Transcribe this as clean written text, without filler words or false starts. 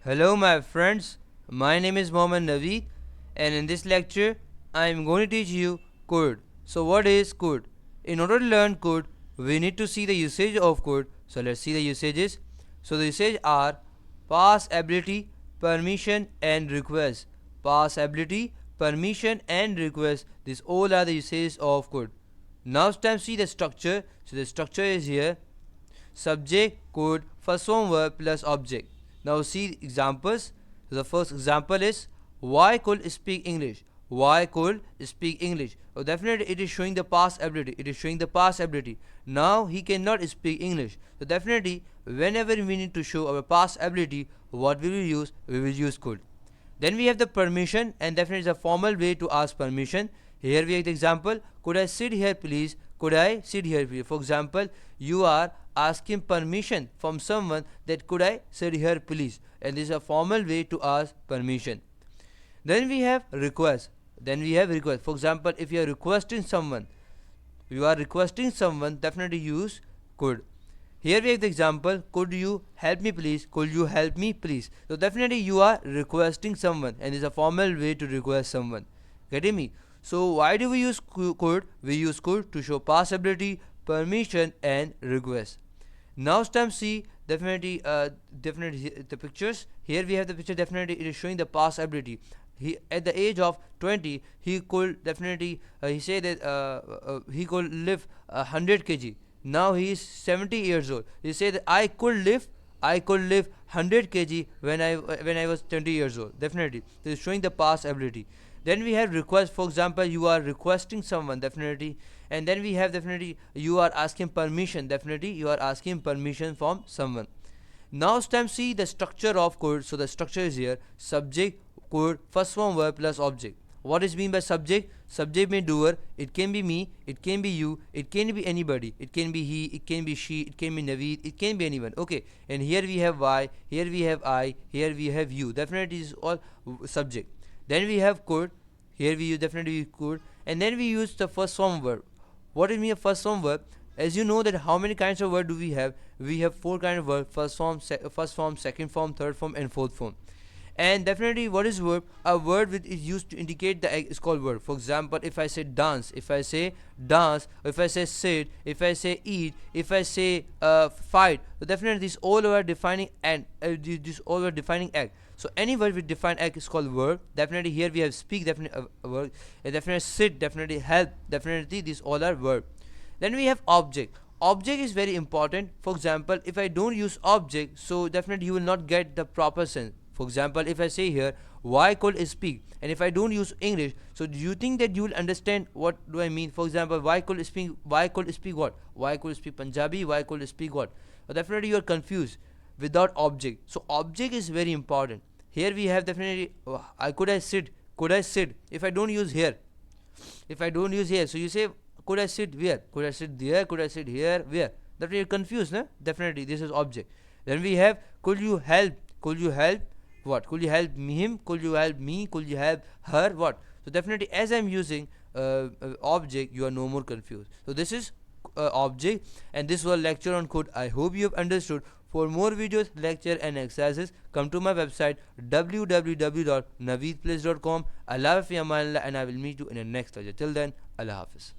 Hello my friends, my name is Mohammed Naveed and in this lecture I am going to teach you code. So what is code? In order to learn code, we need to see the usage of code. So let's see the usages. So the usages are pass ability, permission and request. Pass ability, permission and request. These all are the usages of code. Now it's time to see the structure. So the structure is here. Subject, code, first form verb plus object. Now see examples. The first example is Y could speak English. Y could speak English. Oh, definitely it is showing the past ability. It is showing the past ability. Now he cannot speak English. So definitely whenever we need to show our past ability, what we will use? We will use could. Then we have the permission, and definitely is a formal way to ask permission. Here we have the example, could I sit here please? Could I sit here please? For example, you are asking permission from someone that could I sit here please, and this is a formal way to ask permission. Then we have request. For example, if you are requesting someone, definitely use could. Here we have the example, could you help me please? Could you help me please? So definitely you are requesting someone, and it's a formal way to request someone. Getting me? So why do we use could? We use could to show past ability, permission and request. Now it's time to see definitely the pictures. Here we have the picture, definitely it is showing the past ability. He at the age of 20 he could definitely he said that he could live 100 kg. Now he is 70 years old. He said that I could live 100 kg when I was 20 years old. Definitely this is showing the past ability. Then we have request. For example, you are requesting someone, definitely. And then we have definitely you are asking permission. Definitely you are asking permission from someone. Now it's time to see the structure of code. So the structure is here: subject, code, first form verb plus object. What is mean by subject? Subject means doer. It can be me, it can be you, it can be anybody. It can be he, it can be she, it can be Naveed, it can be anyone. Okay. And here we have Y, here we have I, here we have you. Definitely is all subject. Then we have code. Here we use definitely code, and then we use the first form verb. What is mean a first form verb? As you know that how many kinds of verb do we have? We have four kinds of verb: first form, second form, third form, and fourth form. And definitely what is verb? A word which is used to indicate the act is called verb. For example, if I say dance, if I say sit, if I say eat, if I say fight, so definitely this all are defining and this all are defining act. So any word with defined act is called verb. Definitely here we have speak, definitely a verb, and definitely sit, definitely help, definitely these all are verb. Then we have object. Object is very important. For example, if I don't use object, so definitely you will not get the proper sense. For example, if I say here why could speak, and if I don't use English, so do you think that you will understand what do I mean? For example, why could speak what? Why could speak Punjabi? Why could speak what? So definitely you are confused without object. So object is very important. Here we have definitely I sit, if I don't use here, so you say could I sit where? Could I sit there? Could I sit here? Where? That you're confused, no? Definitely this is object. Then we have could you help? What? Could you help him? Could you help me? Could you help her? What? So definitely as I'm using object, you are no more confused. So this is object, and this was lecture on code. I hope you have understood. For more videos, lecture and exercises, come to my website www.naveedplace.com. Allah Hafiz, and I will meet you in the next lecture. Till then, Allah Hafiz.